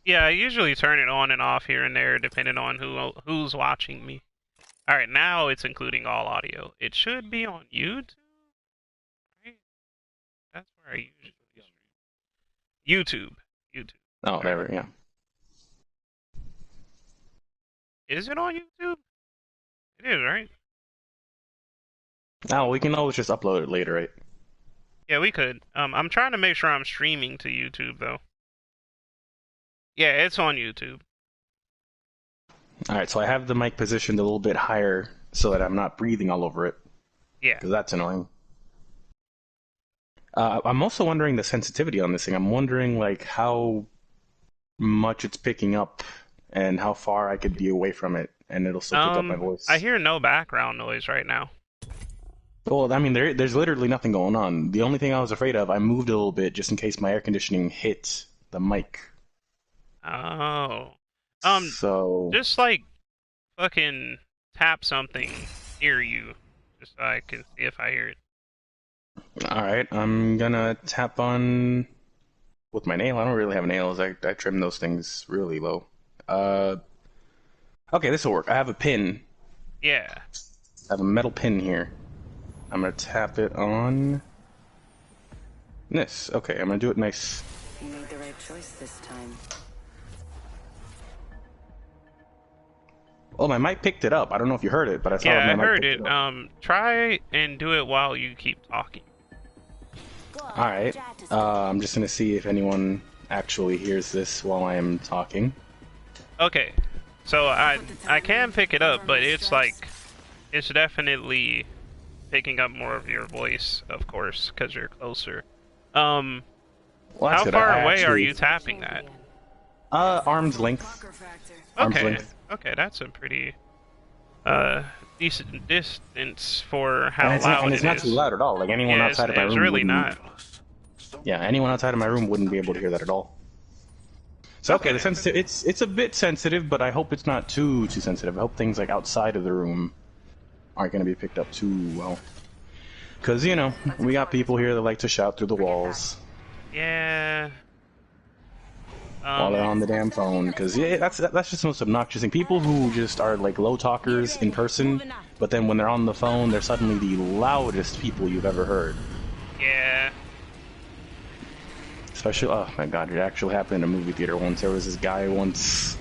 Yeah, I usually turn it on and off here and there depending on who's watching me. All right, now it's including all audio. It should be on YouTube, right? That's where I usually stream. YouTube. YouTube. Oh, All there right. we go. Is it on YouTube? It is, right? Now we can always just upload it later, right? Yeah, we could. I'm trying to make sure I'm streaming to YouTube though. Yeah, it's on YouTube. All right, so I have the mic positioned a little bit higher so that I'm not breathing all over it, Yeah. because that's annoying. I'm also wondering the sensitivity on this thing. I'm wondering like how much it's picking up and how far I could be away from it and it'll still pick up my I voice. hear no background noise right now. Well, I mean, there's literally nothing going on. The only thing I was afraid of, I moved a little bit just in case my air conditioning hit the mic. Oh. Um, So, just like fucking tap something near you, just so I can see if I hear it. all right, I'm gonna tap on with my nail. I don't really have nails. I trim those things really low. Uh, okay, this will work. I have a pin. Yeah. I have a metal pin here. I'm gonna tap it on this. Okay, I'm gonna do it nice. You made the right choice this time. Oh, my mic picked it up. I don't know if you heard it, but I saw Yeah, my I mic heard picked it it. up. Try and do it while you keep talking. All right. I'm just gonna see if anyone actually hears this while I am talking. Okay. So I can pick it up, but it's like it's definitely picking up more of your voice, of course, because you're closer. Um, Well, that's how good. far I away are actually you tapping that? arm's length. Arm's Okay. length. Okay, that's a pretty decent distance for And how loud it's it not too is. loud at all. Like anyone Yeah, outside of my it's room really wouldn't. not. Yeah, anyone outside of my room wouldn't be able to hear that at all. So okay, the Okay. sensitive. It's a bit sensitive, but I hope it's not too sensitive. I hope things like outside of the room aren't going to be picked up too well. Because you know we got people here that like to shout through the walls Yeah. while they're on the damn phone. Because yeah, that's just the most obnoxious thing. People who just are like low talkers in person, but then when they're on the phone, they're suddenly the loudest people you've ever heard. Yeah. Especially, oh my god, it actually happened in a movie theater once. There was this guy once,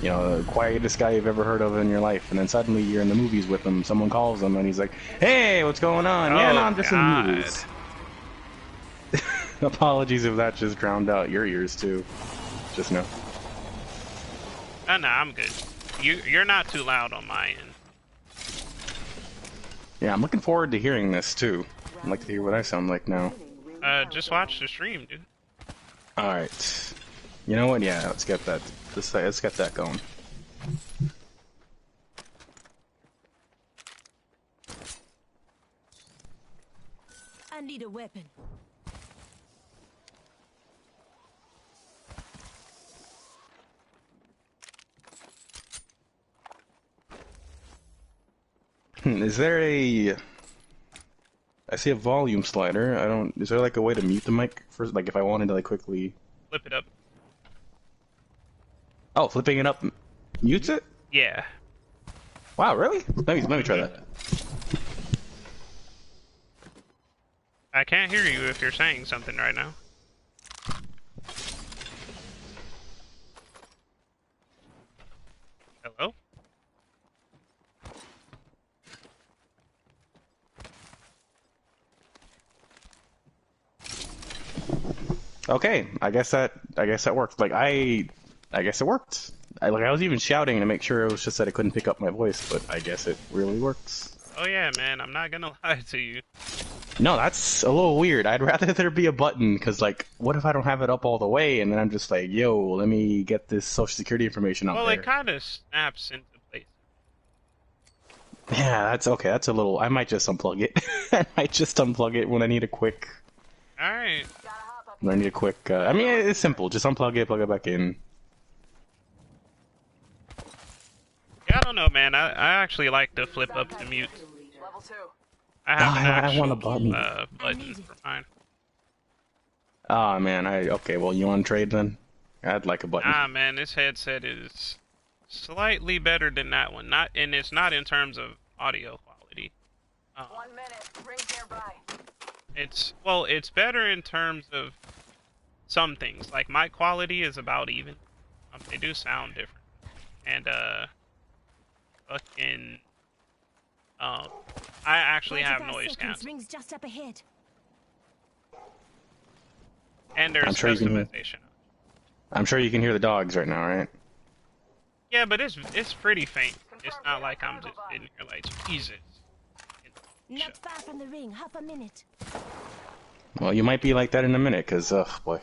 you know, the quietest guy you've ever heard of in your life, and then suddenly you're in the movies with him. Someone calls him, and he's like, "Hey, what's going on?" Yeah, no, Oh I'm just in the God. movies. Apologies if that just drowned out your ears too. Just know. Oh no, I'm good. You're not too loud on my end. Yeah, I'm looking forward to hearing this too. I'd like to hear what I sound like now. Just watch the stream, dude. All right. You know what? Yeah, let's get that. Let's get that going. I need a weapon. Is there a? I see a volume slider. I don't. Is there like a way to mute the mic for like if I wanted to like quickly? Flip it up. Oh, flipping it up mutes it? Yeah. Wow, really? Let me try that. I can't hear you if you're saying something right now. Hello? Okay, I guess that worked. I guess it worked. I was even shouting to make sure it was just that I couldn't pick up my voice, but I guess it really works. Oh yeah, man. I'm not gonna lie to you. No, that's a little weird. I'd rather there be a button, because, like, what if I don't have it up all the way, and then I'm just like, yo, let me get this social security information up Well, there. it kind of snaps into place. Yeah, that's okay. That's a little. I might just unplug it. I might just unplug it when I need a quick. All right. When I need a quick. I mean, it's simple. Just unplug it, plug it back in. Yeah, I don't know, man. I actually like to flip up the mute. I have an I want actual a button. button for mine. Ah, man. Okay. Well, you want to trade then? Add like a button. Ah, man, this headset is slightly better than that one. And it's not in terms of audio quality. 1 minute. Rings nearby. It's better in terms of some things. Like my quality is about even. They do sound different. And I actually have 45 noise seconds, cancel. rings just up ahead. And there's I'm sure you can- customization. I'm sure you can hear the dogs right now, right? Yeah, but it's pretty faint. It's not like I'm just sitting here like, Jesus. Not far from the ring, half a minute. Well, you might be like that in a minute, cause boy.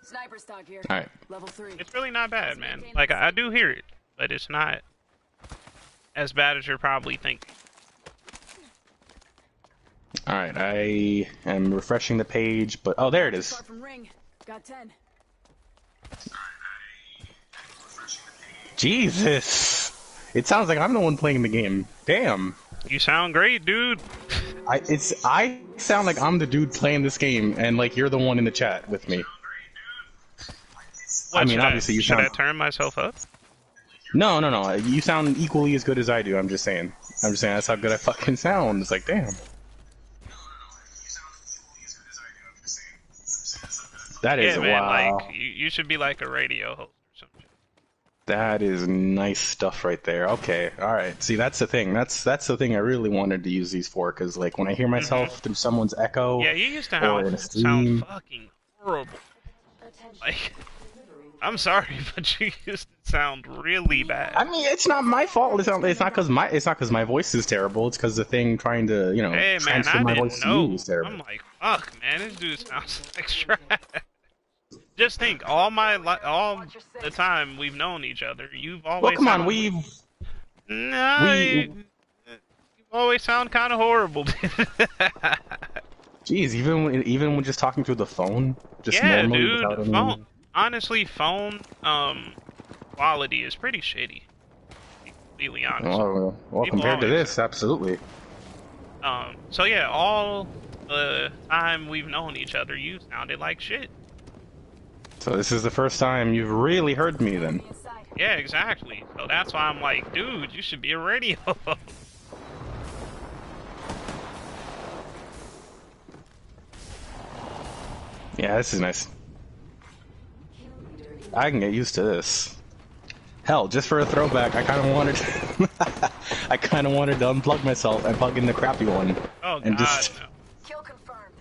Sniper stock here. All right. Level 3. It's really not bad, man. Like, I do hear it, but it's not as bad as you're probably thinking. All right. I am refreshing the page, but oh, there it is. Far from ring. Got 10. Jesus! It sounds like I'm the one playing the game. Damn. You sound great, dude. I sound like I'm the dude playing this game, and like you're the one in the chat with me. What, I mean, should obviously you should sound. I turn myself up? No. You sound equally as good as I do. I'm just saying. That's how good I fucking sound. It's like, damn. That is Yeah, man. wow. Like, you should be like a radio host or something. That is nice stuff right there. Okay, all right. See, that's the thing. That's the thing I really wanted to use these for, because like when I hear myself through someone's echo, Yeah, you used to or in a sound stream. fucking horrible. Like, I'm sorry, but you used to sound really bad. I mean, it's not my fault. It's not because my voice is terrible. It's because the thing trying to Hey, man, transfer I my didn't voice to know. you is terrible. I'm like, fuck, man, this dude sounds like trash. Just think, all the time we've known each other, you've always. Well, come on, you always sound kind of horrible. Jeez, even when just talking through the phone, just Yeah, normally dude. without any... Phone. Honestly, phone quality is pretty shitty. To be completely honest. Well, People compared to always- this, absolutely. So yeah, all the time we've known each other, you sounded like shit. So this is the first time you've really heard me then. Inside. Yeah, exactly. So that's why I'm like, dude, you should be a radio. Yeah, this is nice. I can get used to this. Hell, just for a throwback, I kind of wanted to unplug myself and plug in the crappy one. Oh And god, just- no. Kill confirmed.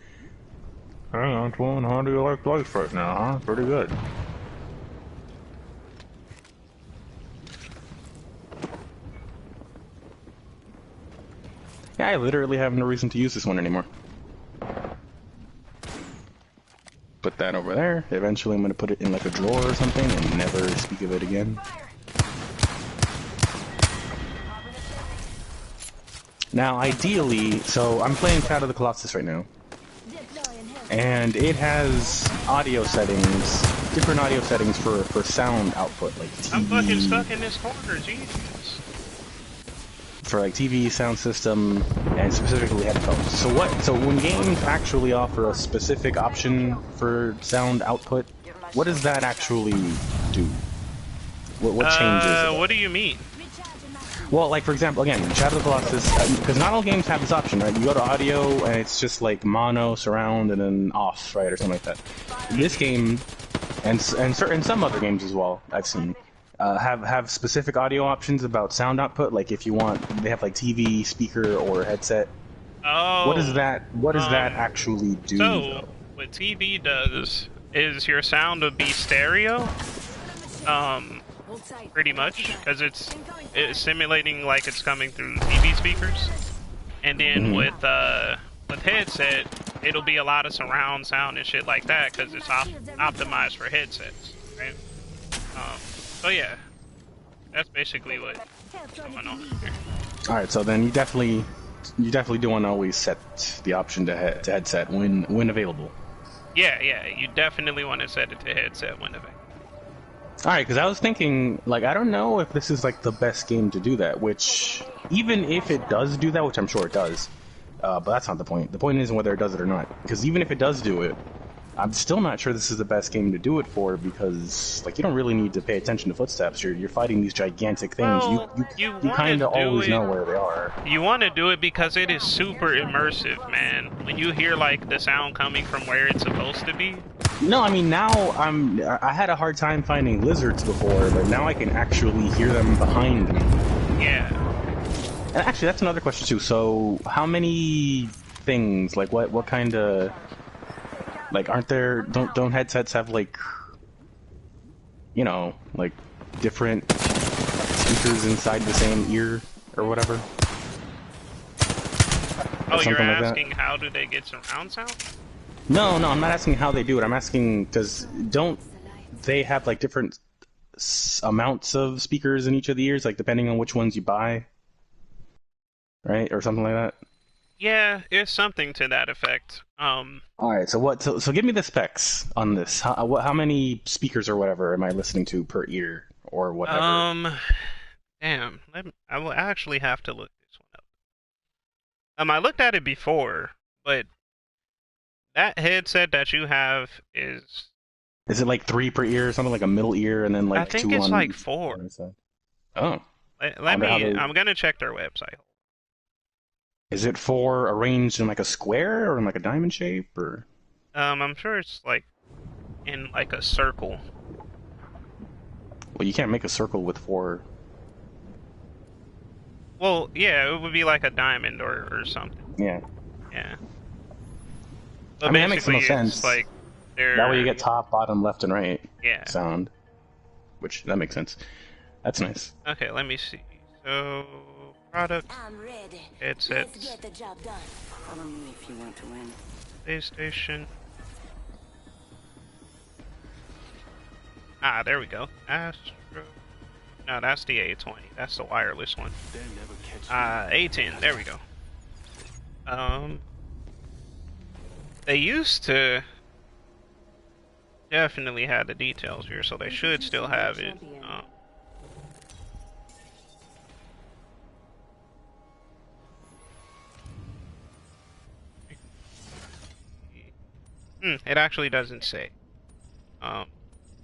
Hang on, Twin, how do you like life right now, huh? Pretty good. Yeah, I literally have no reason to use this one anymore. Put that over there. Eventually I'm going to put it in like a drawer or something and never speak of it again. Fire. Now, ideally, so I'm playing Shadow of the Colossus right now. Deploying health. And it has audio settings, different audio settings for sound output, like TV, I'm fucking stuck in this corner, Jesus. for like TV, sound system, and specifically headphones. So when games actually offer a specific option for sound output, what does that actually do? What changes? about it? What do you mean? Recharging my shield. Well, like for example, again, Shadow of the Colossus, because not all games have this option, right? You go to audio and it's just like mono, surround, and then off, right, or something like that. This game, and some other games as well, I've seen, have specific audio options about sound output. Like if you want, they have like TV, speaker, or headset. Oh. What does that actually do? So, though? what TV does is your sound will be stereo. Hold tight. Pretty much, because it's simulating like it's coming through TV speakers, and then with headset, it'll be a lot of surround sound and shit like that because it's optimized for headsets, right? So yeah, that's basically what's Health on going it on to lead. here. All right, so then you definitely do want to always set the option to headset when available. Yeah, you definitely want to set it to headset when available. All right, because I was thinking, like, I don't know if this is like the best game to do that. Which, even if it does do that, which I'm sure it does, but that's not the point. The point isn't whether it does it or not. Because even if it does do it, I'm still not sure this is the best game to do it for because, like, you don't really need to pay attention to footsteps. You're fighting these gigantic things. Well, you you kind of wanna do always it- know where they are. You want to do it because it is super immersive, man. When you hear like the sound coming from where it's supposed to be. No, I mean now I had a hard time finding lizards before, but now I can actually hear them behind me. Yeah. And actually, that's another question too. So, how many things? Like, what kind of? Like, aren't there? Don't headsets have like, you know, like different speakers inside the same ear or whatever? Oh, you're something like that? asking how do they get surround sound? No, I'm not asking how they do it. I'm asking because don't they have like different amounts of speakers in each of the ears, like depending on which ones you buy, right, or something like that? Yeah, it's something to that effect. All right, so what? So give me the specs on this. How many speakers or whatever am I listening to per ear or whatever? Damn. I will actually have to look this one up. I looked at it before, but that headset that you have is. Is it like 3 per ear or something, like a middle ear and then like I think 2 it's on like each 4. side? Oh, Let me. Wonder how they- I'm gonna check their website. is it 4 arranged in like a square or in like a diamond shape or? I'm sure it's like in like a circle. Well, you can't make a circle with 4. Well, yeah, it would be like a diamond or something. Yeah. Yeah. But I mean, that makes the basically, most it's sense. like they're. That way you get top, bottom, left, and right Yeah. sound. Which, that makes sense. That's nice. Okay, let me see. So, product, I'm ready. headsets, Let's get the job done. Follow me if you want to win. PlayStation. Ah, there we go. Astro. No, that's the A20. That's the wireless one. A10. There we go. They used to definitely have the details here, so they should still have it. It actually doesn't say. Oh,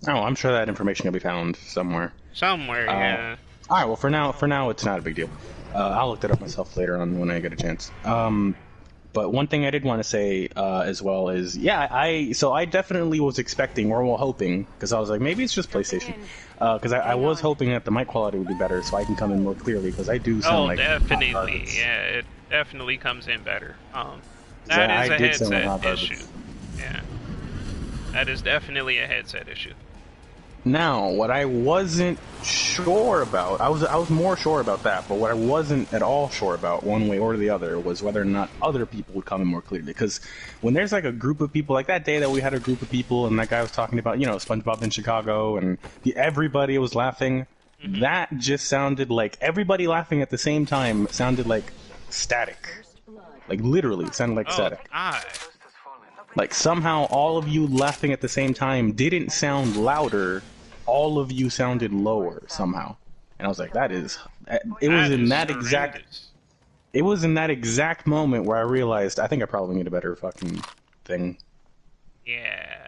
I'm sure that information can be found somewhere. Somewhere, yeah. All right. Well, for now, it's not a big deal. I'll look that up myself later on when I get a chance. But one thing I did want to say as well is, yeah, I definitely was expecting, or well, hoping, because I was like, maybe it's just PlayStation, because I was hoping that the mic quality would be better, so I can come in more clearly, because I do sound like definitely. hot garbage. Yeah, it definitely comes in better. I That is a did sound like hot headset garbage. issue. Yeah. That is definitely a headset issue. Now, what I wasn't sure about, I was more sure about that, but what I wasn't at all sure about, one way or the other, was whether or not other people would come in more clearly. Because when there's like a group of people, like that day that we had a group of people, and that guy was talking about, SpongeBob in Chicago, and everybody was laughing, that just sounded like, everybody laughing at the same time sounded like static. Like literally, sounded like static. God. Like somehow all of you laughing at the same time didn't sound louder. All of you sounded lower somehow. And I was like, it was in that exact moment where I realized I think I probably need a better fucking thing. Yeah.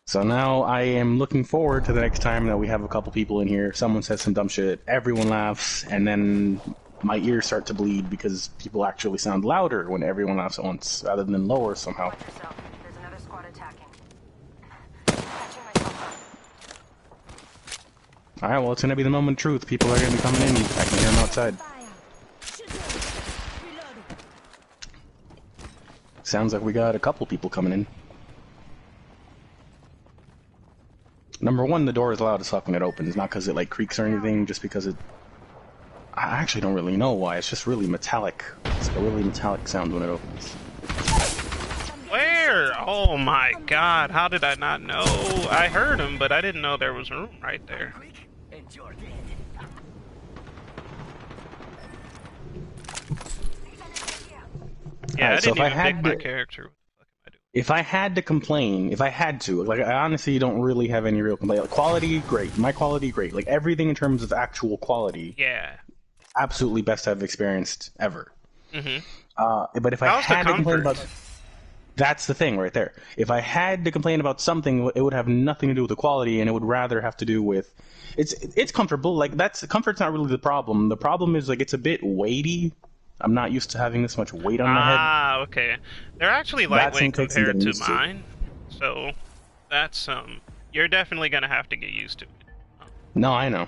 So now I am looking forward to the next time that we have a couple people in here, someone says some dumb shit, everyone laughs, and then my ears start to bleed because people actually sound louder when everyone laughs at once, rather than lower somehow. Watch yourself. There's another squad attacking. Patching myself up. Alright, well, it's gonna be the moment of truth. People are gonna be coming in. I can hear them outside. Fire. Shoot it. Reloading. Sounds like we got a couple people coming in. Number one, the door is loud as fuck when it opens. Not because it like creaks or anything, just because it... I actually don't really know why. It's just really metallic. It's like a really metallic sound when it opens. Where? Oh my god, how did I not know? I heard him, but I didn't know there was room right there. Yeah, Alright, I so didn't if I even had pick my to- character. What the fuck am I doing? If I had to complain, like I honestly don't really have any real complaint. Like, quality, great. My quality, great. Like everything in terms of actual quality, Yeah. absolutely best I've experienced ever. Mm-hmm. But if I How's the had to complain comfort? about, That's the thing right there. If I had to complain about something, it would have nothing to do with the quality, and it would rather have to do with it's comfortable. Like comfort's not really the problem. The problem is like it's a bit weighty. I'm not used to having this much weight on my head. Ah, okay. They're actually That's lightweight gonna take some compared getting to used to. mine, so that's you're definitely gonna have to get used to it. No, I know.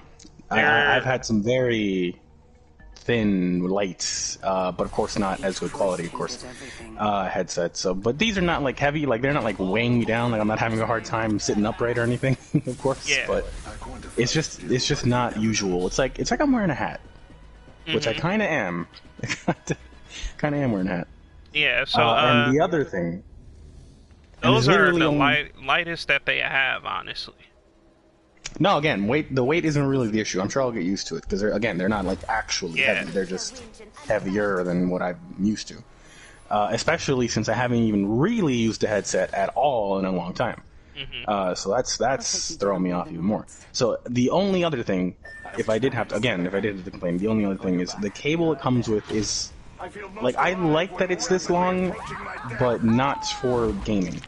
I've had some very thin, light, but of course not as good quality, of course, headsets. So, but these are not like heavy, like they're not like weighing me down. Like I'm not having a hard time sitting upright or anything, of course. Yeah. But it's just not usual. It's like I'm wearing a hat, which I kind of am. Kind of am wearing a hat. Yeah. So and the other thing, and those there's are literally the only- lightest that they have, honestly. No, again, the weight isn't really the issue. I'm sure I'll get used to it because they're not like actually Yeah. heavy. They're just heavier than what I'm used to. Especially since I haven't even really used a headset at all in a long time. So that's throwing me off even more. So the only other thing, if I did have to complain, the only other thing is the cable it comes with is like I like that it's this long, but not for gaming.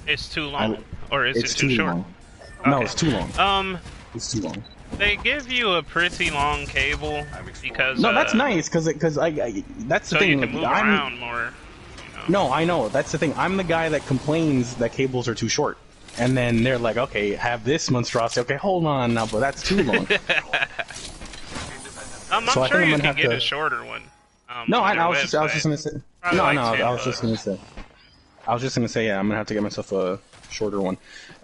It's too long, or is It's it too short? long. No, Okay. it's too long. It's too long. They give you a pretty long cable because No, that's nice because I that's the so thing. you can like, move around more. No, I know. That's the thing. I'm the guy that complains that cables are too short. And then they're like, okay, have this monstrosity. Okay, hold on now, but that's too long. I'm So I sure think I'm you gonna can have get to- a shorter one. No, on I your was just website. gonna say. Probably No, like no, 10 I was just gonna say. I was just gonna say, yeah, I'm gonna have to get myself a shorter one.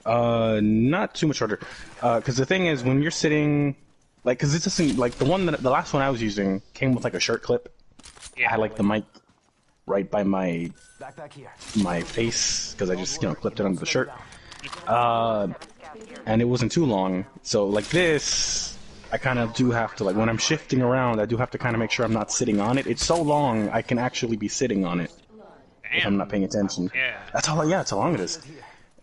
Not too much shorter. Because the thing is, when you're sitting, like, because it's just like the last one I was using came with like a shirt clip. I Yeah. had like the mic right by my face because I just clipped it under the shirt. And it wasn't too long. So like this, I kind of do have to like when I'm shifting around, I do have to kind of make sure I'm not sitting on it. It's so long, I can actually be sitting on it if I'm Damn. not paying attention. Yeah. That's all. Yeah, that's how long it is.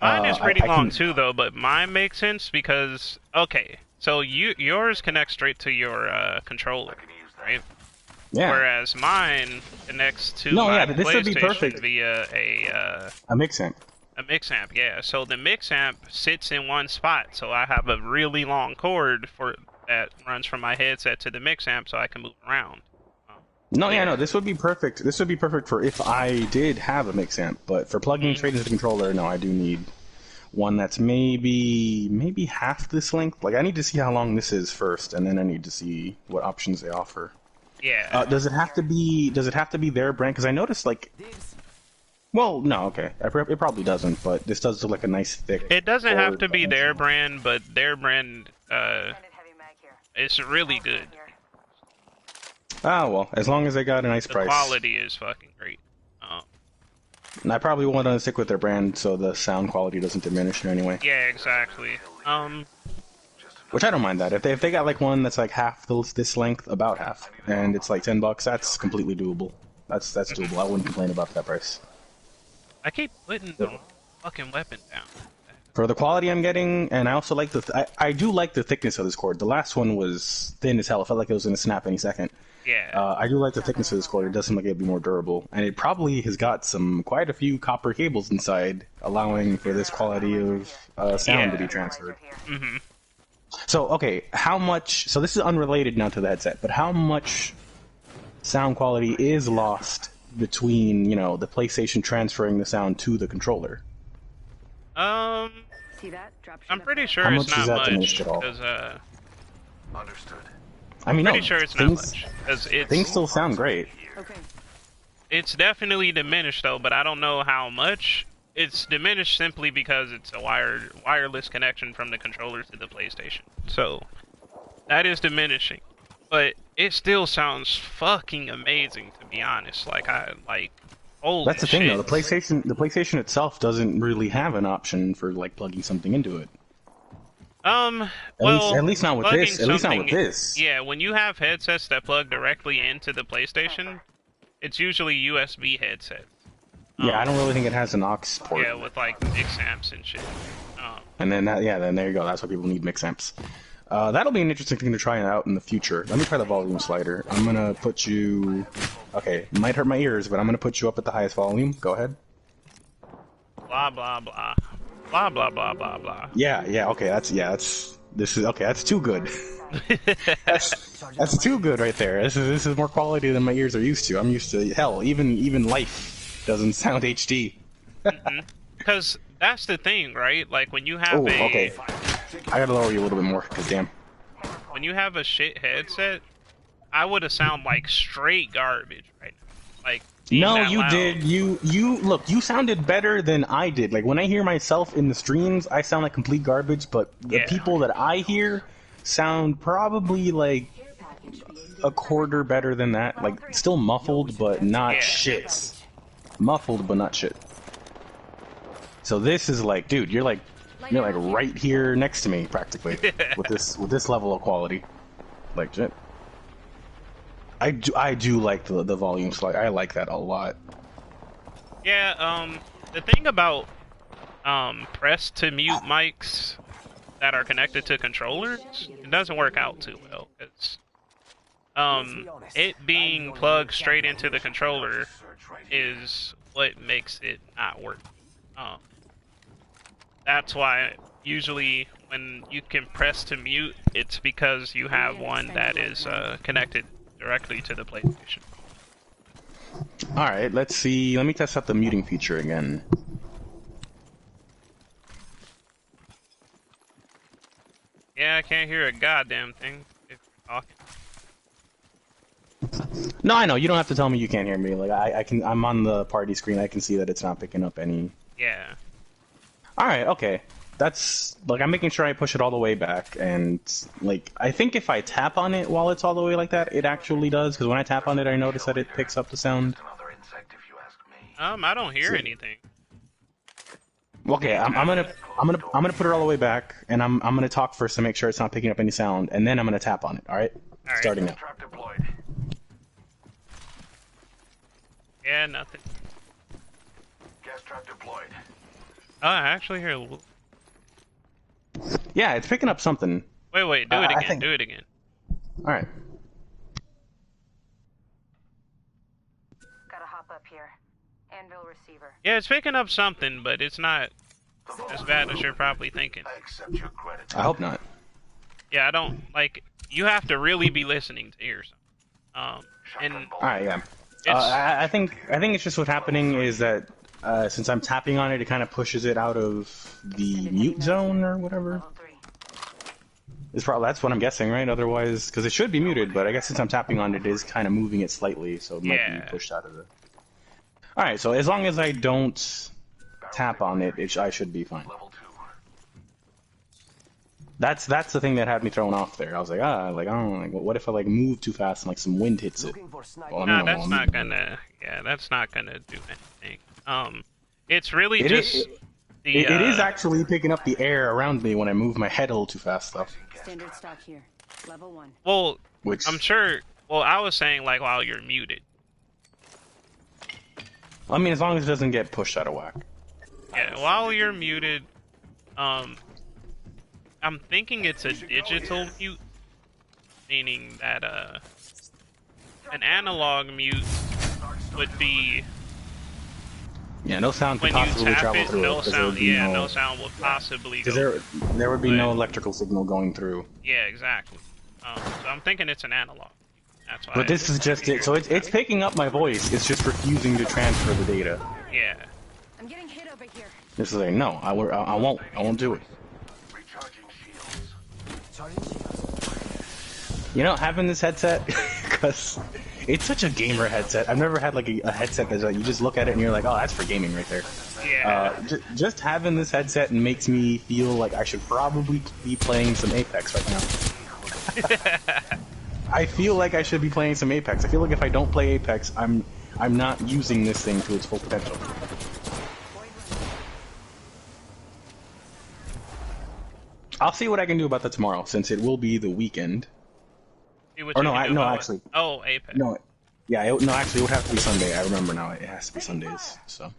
Mine is I- pretty I long can- too, though. But mine makes sense because so yours connects straight to your controller, right? Yeah, Whereas mine connects to No, my yeah, this would be PlayStation perfect. via a mix amp. a mix amp. Yeah. So the mix amp sits in one spot, so I have a really long cord that runs from my headset to the mix amp, so I can move around. No, yeah, no, this would be perfect. This would be perfect for if I did have a mix amp, but for plugging straight into the controller, no, I do need one that's maybe half this length. Like I need to see how long this is first, and then I need to see what options they offer. Yeah. Does it have to be their brand? Because I noticed like, well, no, okay, it probably doesn't, but this does look like a nice thick. It doesn't have cord. to be their brand, but their brand Heavy mag here. is really good. Ah, well, as long as they got a nice The price. quality is fucking great. And I probably want to stick with their brand so the sound quality doesn't diminish in any way. Yeah, exactly. Which I don't mind that. If they got like one that's like half this length, about half, and it's like $10, that's completely doable. That's doable. I wouldn't complain about that price. I keep putting the fucking weapon down. For the quality I'm getting, and I also like I do like the thickness of this cord. The last one was thin as hell. It felt like it was going to snap any second. Yeah. I do like the thickness of this cord. It does seem like it'd be more durable, and it probably has got quite a few copper cables inside, allowing for this quality of sound to be transferred. Mm-hmm. So, okay, how much... So this is unrelated now to the headset, but how much sound quality is lost between, the PlayStation transferring the sound to the controller? See that? Drop I'm pretty sure How it's much is not that much. diminished at all? Because, Understood. I mean, pretty no, sure it's not things, much. 'Cause things still sound great. Okay. it's definitely diminished, though, but I don't know how much. It's diminished simply because it's a wireless connection from the controller to the PlayStation. So, that is diminishing. But it still sounds fucking amazing, to be honest. Holy That's the thing, though. shit. The PlayStation itself doesn't really have an option for like plugging something into it. At least not with plugging this. At least not with something- this. Yeah, when you have headsets that plug directly into the PlayStation, it's usually USB headsets. Yeah, I don't really think it has an aux port. Yeah, with like mix amps and shit. And then there you go. That's why people need mix amps. That'll be an interesting thing to try out in the future. Let me try the volume slider. I'm gonna put you... Okay, might hurt my ears, but I'm gonna put you up at the highest volume. Go ahead. Blah, blah, blah. Blah, blah, blah, blah, blah. Yeah, okay, that's too good. That's too good right there. This is more quality than my ears are used to. I'm used to, hell, even Life doesn't sound HD. Because that's the thing, right? Like, when you have okay. I gotta lower you a little bit more, because damn. When you have a shit headset, I would have sound like straight garbage right now. Like, no, that you loud. did. Look, you sounded better than I did. Like, when I hear myself in the streams, I sound like complete garbage, but the people that I hear sound probably like a quarter better than that. Like, still muffled, but not shit. Muffled, but not shit. So this is like, dude, you're like right here next to me, practically, with this level of quality. Like, shit. I do like the volume slide. I like that a lot. Yeah, the thing about press to mute mics that are connected to controllers, it doesn't work out too well, because it being plugged straight into the controller is what makes it not work. That's why usually when you can press to mute, it's because you have one that is connected directly to the PlayStation. Alright, let's see. Let me test out the muting feature again. Yeah, I can't hear a goddamn thing if you're talking. No, I know. You don't have to tell me you can't hear me. Like, I'm on the party screen. I can see that it's not picking up any... Yeah. Alright, okay. That's, like, I'm making sure I push it all the way back, and, like, I think if I tap on it while it's all the way like that, it actually does, because when I tap on it, I notice that it picks up the sound. I don't hear anything. Okay, I'm gonna put it all the way back, and I'm gonna talk first to make sure it's not picking up any sound, and then I'm gonna tap on it, alright? Starting now. Yeah, nothing. Gas trap deployed. Oh, I actually hear a little... Yeah, it's picking up something. Wait, do it again, do it again. Alright. Gotta hop up here. Anvil receiver. Yeah, it's picking up something, but it's not as bad as you're probably thinking. I accept your credit. I hope not. Yeah, I don't, like, you have to really be listening to hear something. And Alright, yeah. I think it's just what's happening is that since I'm tapping on it, it kind of pushes it out of the mute zone or whatever. Level 3. That's what I'm guessing, right? Otherwise, because it should be muted, but I guess since I'm tapping on it, it is kind of moving it slightly, so it might be pushed out of the... Alright, so as long as I don't tap on it, I should be fine. That's the thing that had me thrown off there. I was like, I don't know, like, what if I like move too fast and like some wind hits it? Well, no, that's not gonna do anything. It's really It is actually picking up the air around me when I move my head a little too fast, though. Standard stock here. Level 1. Well, Which I'm sure. Well, I was saying like while you're muted. I mean, as long as it doesn't get pushed out of whack. Yeah, while you're muted, I'm thinking it's a digital mute, meaning that an analog mute would be Yeah, no sound could when you possibly tap travel it. through No it. sound. Yeah, no sound would possibly go. Because there would be no electrical signal going through. Yeah, exactly. So I'm thinking it's an analog. That's why. But this is just it. So it's picking up my voice. It's just refusing to transfer the data. Yeah. I'm getting hit over here. This is like, no, I won't. I won't do it. Recharging shields. You know, having this headset, because it's such a gamer headset. I've never had like a headset that's like, you just look at it and you're like, oh, that's for gaming right there. Yeah. Just having this headset makes me feel like I should probably be playing some Apex right now. I feel like I should be playing some Apex. I feel like if I don't play Apex, I'm not using this thing to its full potential. I'll see what I can do about that tomorrow, since it will be the weekend. Or no, actually. Oh, Apex. No, yeah, actually, it would have to be Sunday. I remember now. It has to be Sundays. So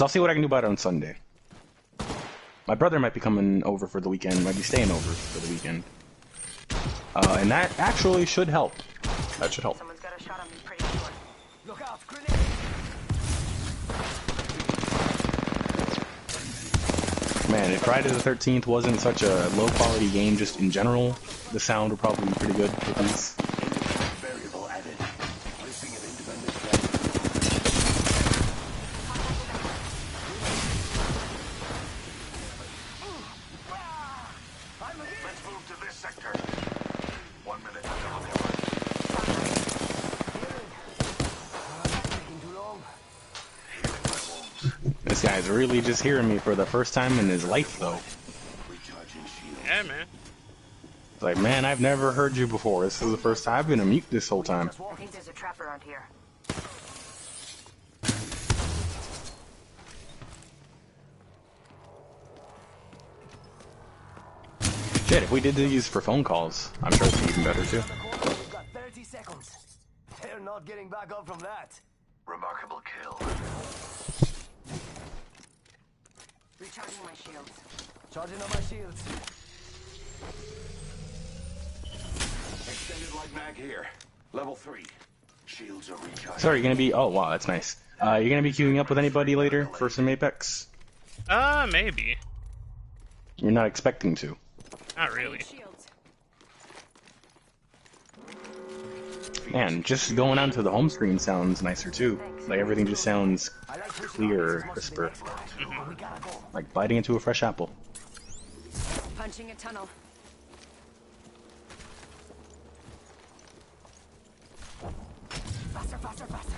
I'll see what I can do about it on Sunday. My brother might be coming over for the weekend. Might be staying over for the weekend. And that actually should help. That should help. Someone's got a shot on me pretty sure. Look out, grenade! Man, if Friday the 13th wasn't such a low-quality game just in general, the sound would probably be pretty good with these. Variable added. Placing an independent Let's move to this sector. 1 minute until taking too long. Healing my wounds. This guy's really just hearing me for the first time in his life, though. Recharging shield. Yeah, man. It's like, man, I've never heard you before. This is the first time. I've been a mute this whole time. I think there's a trap around here. Shit, if we did these for phone calls, I'm sure it'd be even better, too. We've got 30 seconds. They're not getting back up from that. Remarkable kill. Recharging my shields. Charging on my shields. Extended light mag here. Level 3. Shields are recharged. So, are you gonna be... Oh, wow, that's nice. You're gonna be queuing up with anybody later for some Apex? Maybe. You're not expecting to. Not really. Shields. Man, just going on to the home screen sounds nicer, too. Like, everything just sounds clearer, crisper. We gotta go. Like biting into a fresh apple. Punching a tunnel. Faster, faster, faster.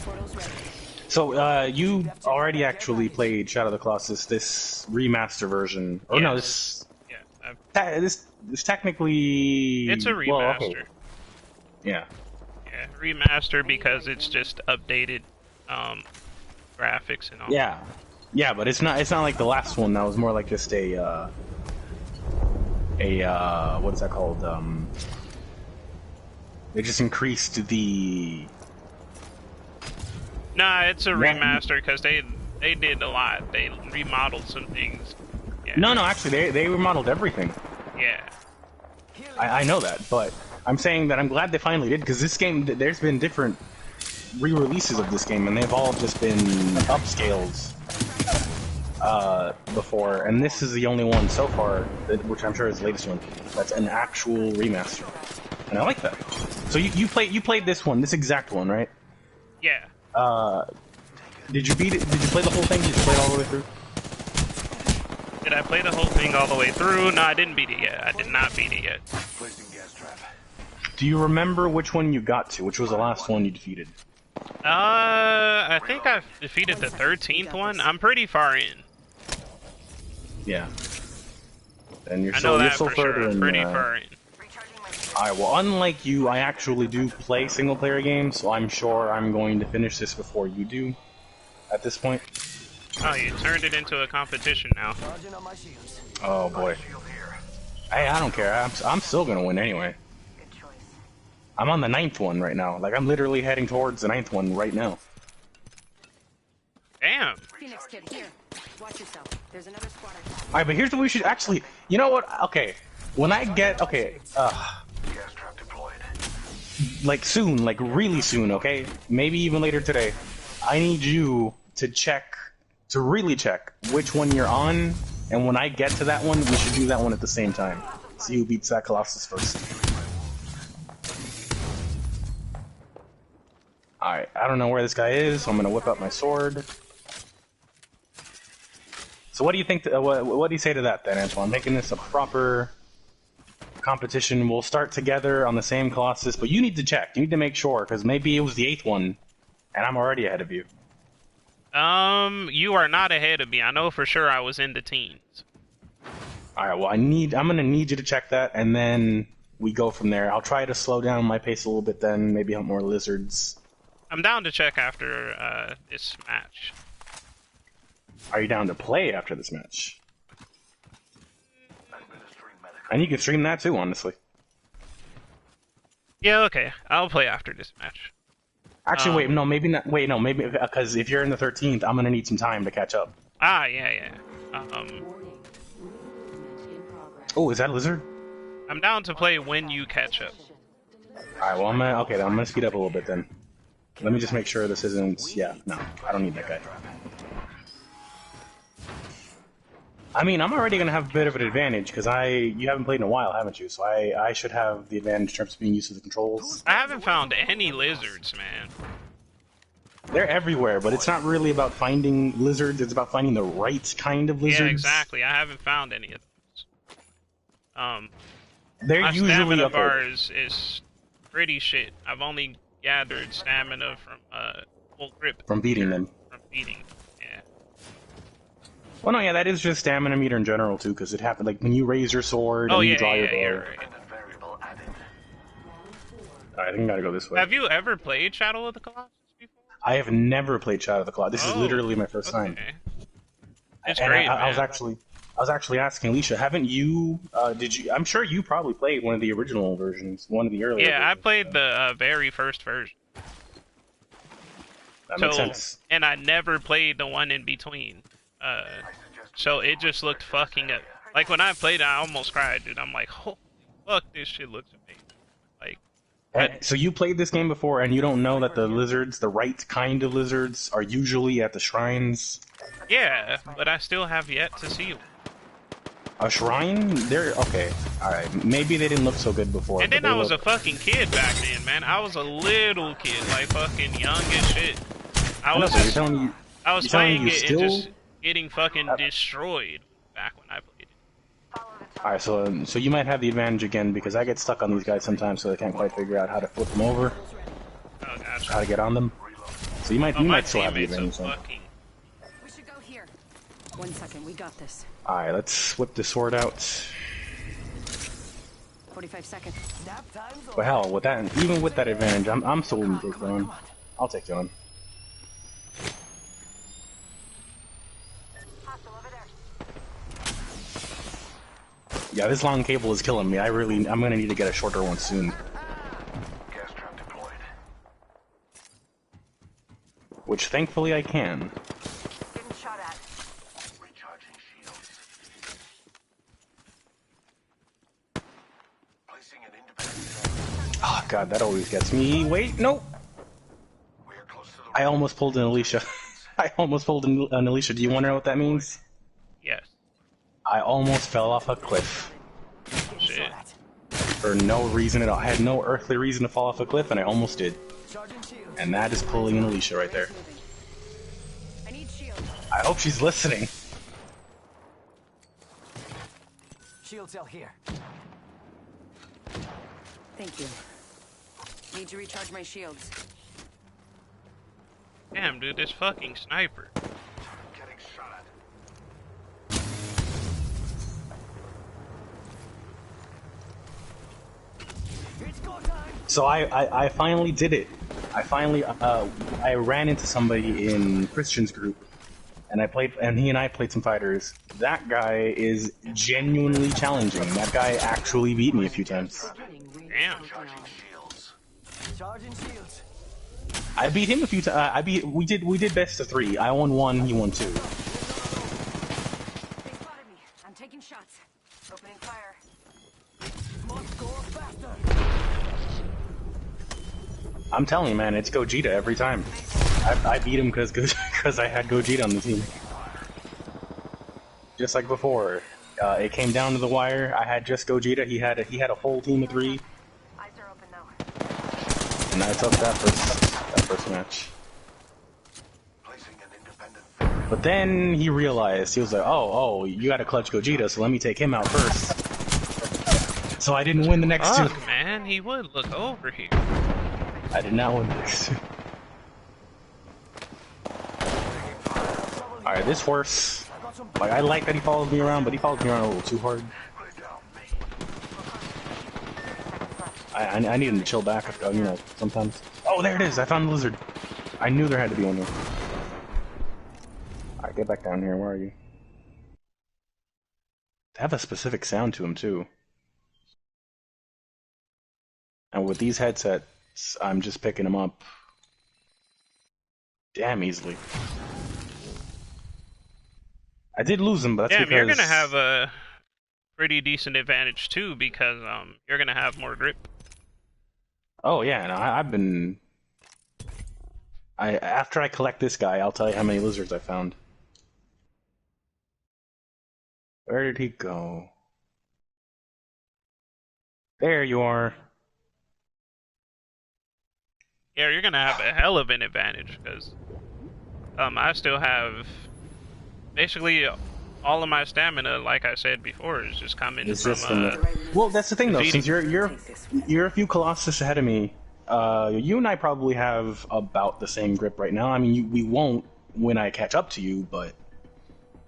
Portal's ready. So, you already actually played Shadow of the Colossus, this remaster version. Or no, this... Yeah. This technically... It's a remaster. Well, okay. Yeah. Yeah, remaster because it's just updated graphics and all. Yeah. Yeah, but it's not like the last one. That was more like just a what's that called? They just increased the... Nah, it's a remaster because they did a lot. They remodeled some things. Yeah. No, actually, they remodeled everything. Yeah. I know that, but I'm saying that I'm glad they finally did, because this game, there's been different re-releases of this game, and they've all just been upscales before, and this is the only one so far, which I'm sure is the latest one, that's an actual remaster. And I like that. So you played this one, this exact one, right? Yeah. Did you beat it? Did you play the whole thing? Did you play it all the way through? Did I play the whole thing all the way through? No, I didn't beat it yet. I did not beat it yet. Placing gas trap. Do you remember which one you got to? Which was the last one you defeated? I think I defeated the 13th one. I'm pretty far in. Yeah. And you're I so know you're that so for sure. further I'm in. pretty far in. Recharging my shields. Alright, well, unlike you, I actually do play single-player games, so I'm sure I'm going to finish this before you do. At this point. Oh, you turned it into a competition now. Charging on my shields. Oh boy. Shield here. Hey, I don't care. I'm still gonna win anyway. Good choice. I'm on the 9th one right now. Like, I'm literally heading towards the 9th one right now. Damn. Phoenix kid, here. Watch yourself. There's another squad attack. Alright, but here's what we should actually... You know what? Okay. When I get... Okay. Gas trap deployed. Like soon. Like really soon, okay? Maybe even later today. I need you to check... To really check which one you're on. And when I get to that one, we should do that one at the same time. See who beats that Colossus first. Alright, I don't know where this guy is, so I'm gonna whip out my sword. So what do you think, what do you say to that then, Antoine? Making this a proper competition. We'll start together on the same Colossus, but you need to check. You need to make sure, because maybe it was the 8th one, and I'm already ahead of you. You are not ahead of me. I know for sure I was in the teens. Alright, well I'm gonna need you to check that, and then we go from there. I'll try to slow down my pace a little bit then, maybe hunt more lizards. I'm down to check after this match. Are you down to play after this match? Administering medical. And you can stream that too, honestly. Yeah, okay. I'll play after this match. Actually, wait, no, maybe not. Wait, no, maybe because if you're in the 13th, I'm gonna need some time to catch up. Ah, yeah. Oh, is that a lizard? I'm down to play when you catch up. Alright, well, I'm gonna speed up a little bit then. Let me just make sure this isn't... Yeah, no, I don't need that guy. I mean, I'm already gonna have a bit of an advantage, because you haven't played in a while, haven't you? So I should have the advantage in terms of being used to the controls. I haven't found any lizards, man. They're everywhere, but it's not really about finding lizards, it's about finding the right kind of lizards. Yeah, exactly. I haven't found any of those. They're my usually stamina up bar there. is pretty shit. I've only gathered stamina from full grip. From beating them. From beating, yeah. Well, no, yeah, that is just stamina meter in general, too, because it happened, like, when you raise your sword and you draw your bow. You're right. Alright, I think I gotta go this way. Have you ever played Shadow of the Colossus before? I have never played Shadow of the Colossus. This is literally my first time. It's And great, I man. I was actually asking Alicia, haven't you, I'm sure you probably played one of the original versions, one of the earlier Yeah, I versions. played the very first version. That makes sense. And I never played the one in between. So it just looked fucking up. Like, when I played it, I almost cried, dude. I'm like, holy fuck, this shit looks amazing. Like, So you played this game before, and you don't know that the lizards, the right kind of lizards, are usually at the shrines? yeah, but I still have yet to see one. A shrine? They're okay. All right. Maybe they didn't look so good before. And then I was a fucking kid back then, man. I was a little kid, like fucking young as shit. I was playing it and just getting fucking destroyed back when I played it. All right, so you might have the advantage again because I get stuck on these guys sometimes, so they can't quite figure out how to flip them over, Oh gosh. how to get on them. So you might still have the advantage. We should go here. 1 second, we got this. All right, let's whip the sword out. 45 seconds. But hell, with that, even with that advantage, I'm still willing to take you on. I'll take you on. Yeah, this long cable is killing me. I'm gonna need to get a shorter one soon. Gas trap deployed. Which thankfully I can. Getting shot at. Recharging shields. Placing an independent. Oh god, that always gets me. Wait, no! We are close to the I almost pulled an Alicia. I almost pulled an Alicia. Do you want to know what that means? Yes. I almost fell off a cliff. Shit. For no reason at all. I had no earthly reason to fall off a cliff, and I almost did. And that is pulling an Alicia right there. I need shield. I hope she's listening. shield cell here. Thank you. Need to recharge my shields. Damn, dude, this fucking sniper. Getting shot at. It's go time. So I finally did it. I ran into somebody in Christian's group, and he and I played some fighters. That guy is genuinely challenging. That guy actually beat me a few times. Damn. Shields. Charging shields. I beat him a few times. We did best of 3. I won 1, he won 2. They spotted me. I'm taking shots. Opening fire. Must go faster. I'm telling you, man, it's Gogeta every time. I beat him because I had Gogeta on the team. Just like before, it came down to the wire. I had just Gogeta. He had a whole team of 3, Eyes are open now. and I took that first match. Placing an independent. But then he realized, he was like, oh, you got to clutch Gogeta, so let me take him out first. So I didn't win the next 2. Fuck, man, he would look over here. I did not win the next 2. Alright, this horse, like, I like that he follows me around, but he follows me around a little too hard. I need him to chill back, sometimes. Oh, there it is! I found the lizard! I knew there had to be one there. Alright, get back down here. Where are you? They have a specific sound to him, too. And with these headsets, I'm just picking them up Damn easily. I did lose him, but that's Damn, because... you're gonna have a pretty decent advantage too, because you're gonna have more grip. Oh yeah, no, I've been... After I collect this guy, I'll tell you how many lizards I found. Where did he go? There you are. Yeah, you're gonna have a hell of an advantage, because I still have basically all of my stamina, like I said before, is just coming It's from just from the... Well, that's the thing though, defeating. since you're a few Colossus ahead of me, you and I probably have about the same grip right now. I mean, we won't when I catch up to you, but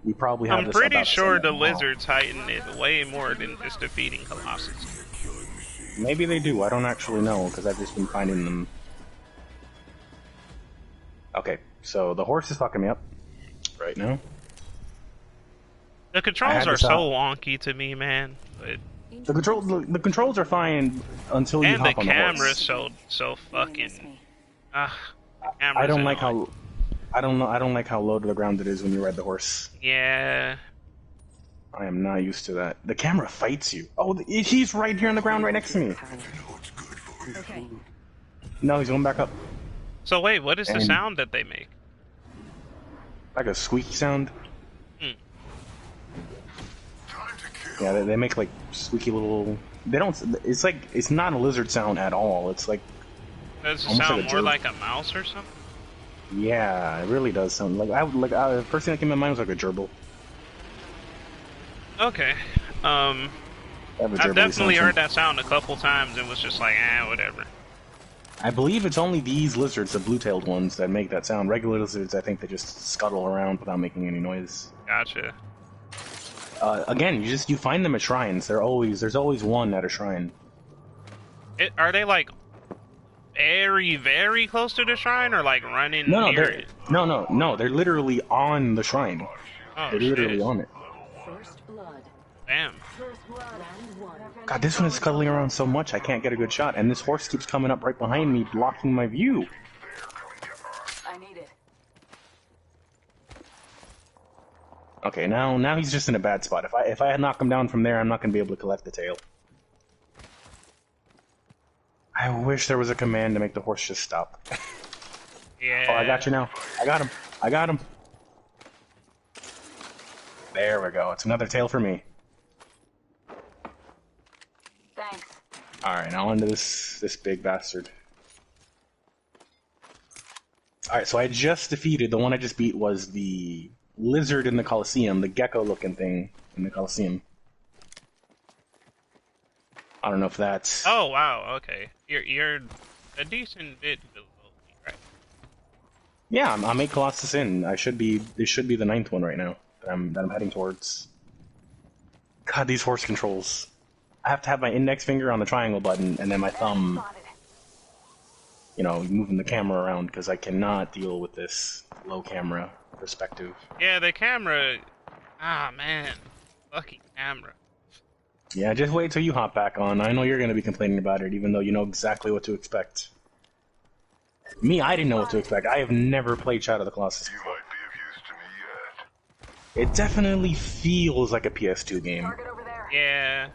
we probably have I'm this pretty about sure the same now. lizards heighten it way more than just defeating Colossus. Maybe they do, I don't actually know, because I've just been finding them. Okay, so the horse is fucking me up right now. The controls had are this so out. wonky to me, man. But The controls are fine until you and the hop on the camera's horse. so fucking. I Camera's don't like annoying. how I don't like how low to the ground it is when you ride the horse. Yeah. I am not used to that. The camera fights you. Oh, he's right here on the ground, right next to me. Okay. No, he's going back up. So wait, what is the And- sound that they make? Like a squeaky sound. Hmm. Yeah, they make like squeaky little. They don't. It's like it's not a lizard sound at all. It's like Does it Almost sound like a more gerbil. like a mouse or something? yeah, it really does sound like the first thing that came to my mind was like a gerbil. Okay. They have a I've gerbil definitely sound. heard that sound a couple times and was just like, whatever. I believe it's only these lizards, the blue-tailed ones, that make that sound. Regular lizards, I think they just scuttle around without making any noise. Gotcha. Again, you find them at shrines. There's always one at a shrine. Are they like very, very close to the shrine, or like running No, near they're it? no, they're literally on the shrine. Oh, They're literally shit. on it. First blood. Damn. Round one. God, this one is scuttling around so much I can't get a good shot, and this horse keeps coming up right behind me, blocking my view. I need it. Okay, now he's just in a bad spot. If I knock him down from there, I'm not gonna be able to collect the tail. I wish there was a command to make the horse just stop. Yeah. Oh, I got you now. I got him. There we go. It's another tail for me. Thanks. Alright, now onto this big bastard. Alright, so I just defeated, the one I just beat was the lizard in the Colosseum, the gecko-looking thing in the Colosseum. I don't know if that's... Oh wow. Okay. You're a decent bit below me, right? Yeah, I'm 8 Colossus in. This should be the 9th one right now that I'm heading towards. God, these horse controls. I have to have my index finger on the triangle button and then my thumb, you know, moving the camera around because I cannot deal with this low camera perspective. Yeah, the camera. Ah man, fucking camera. Yeah, just wait till you hop back on. I know you're going to be complaining about it, even though you know exactly what to expect. Me, I didn't know what to expect. I have never played Shadow of the Colossus before. It definitely feels like a PS2 game. Target over there. Yeah.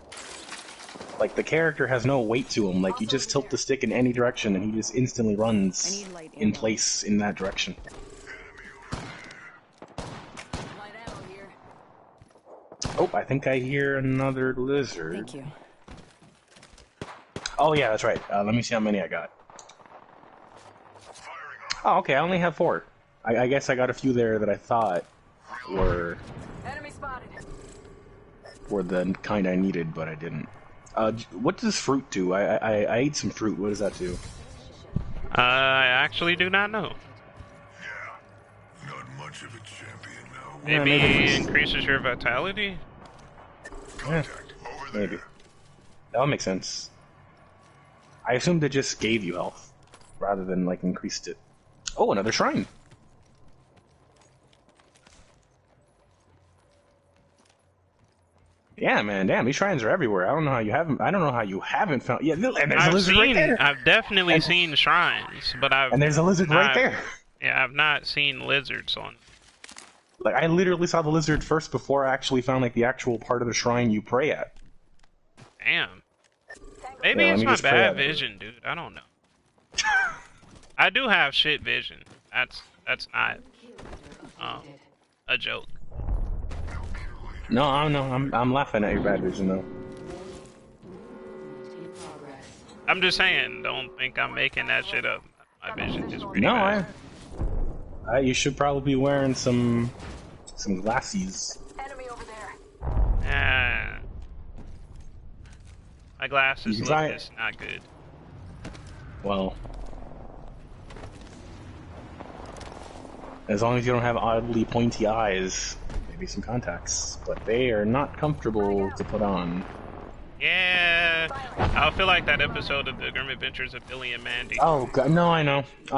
Like, the character has no weight to him. Like, you just tilt the stick in any direction, and he just instantly runs I need light in ammo. place in that direction. Light ammo here. Oh, I think I hear another lizard. Thank you. Oh, yeah, that's right. Let me see how many I got. Oh, okay, I only have 4. I guess I got a few there that I thought were Enemy spotted. the kind I needed, but I didn't. What does fruit do? I ate some fruit. What does that do? I actually do not know. Not much of a champion now. Yeah, Maybe maybe it's- increases your vitality. Yeah, maybe. That'll make sense. I assumed it just gave you health, rather than, like, increased it. Oh, another shrine! Yeah, man, damn, these shrines are everywhere. I don't know how you haven't. I don't know how you haven't found. Yeah, and there's a lizard right there. I've definitely seen shrines, but I've And there's a lizard right I've- there. Yeah, I've not seen lizards on. Like, I literally saw the lizard first before I actually found, like, the actual part of the shrine you pray at. Damn. Maybe Yeah, let it's me my just pray bad at it. vision, dude. I don't know. I do have shit vision. That's not a joke. No, I'm laughing at your bad vision, though. I'm just saying, don't think I'm making that shit up. My vision is pretty No, bad. you should probably be wearing some glasses. Enemy over there. My glasses You look try- just not good. Well, as long as you don't have oddly pointy eyes, maybe some contacts, but they are not comfortable to put on. Yeah, I feel like that episode of The Grim Adventures of Billy and Mandy. Oh God, no, I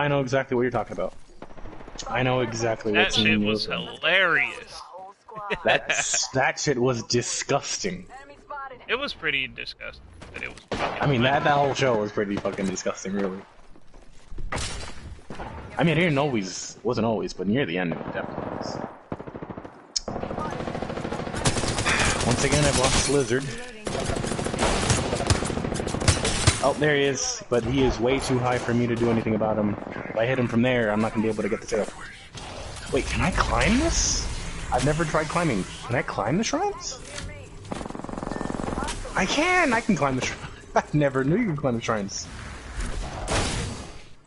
know exactly what you're talking about. I know exactly That what's shit in your was hilarious. Whole squad. that shit was disgusting. Enemy spotted. It was pretty disgusting, but it was fucking I mean, funny. that whole show was pretty fucking disgusting, really. I mean, it wasn't always, but near the end it definitely was. Once again, I've lost Lizard. Oh, there he is, but he is way too high for me to do anything about him. If I hit him from there, I'm not gonna be able to get the tail. Wait, can I climb this? I've never tried climbing. Can I climb the shrines? I can climb the shrines. I never knew you could climb the shrines.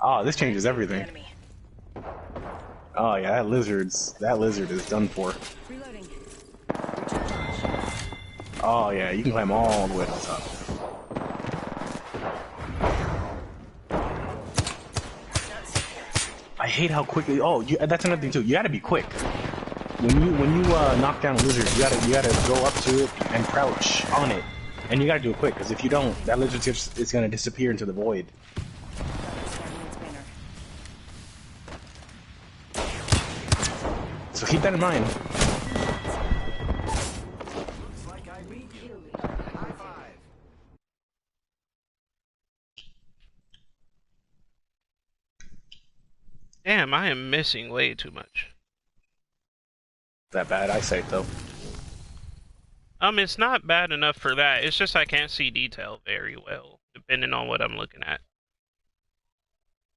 Oh, this changes everything. Enemy. Oh yeah, that lizard is done for. Reloading. Oh yeah, you can climb all the way to the top. I hate how quickly. Oh, that's another thing too. You gotta be quick. When you knock down a lizard, you gotta go up to it and crouch on it, and you gotta do it quick. Because if you don't, that lizard is gonna disappear into the void. So keep that in mind. Damn, I am missing way too much. That bad eyesight though. It's not bad enough for that. It's just I can't see detail very well, depending on what I'm looking at.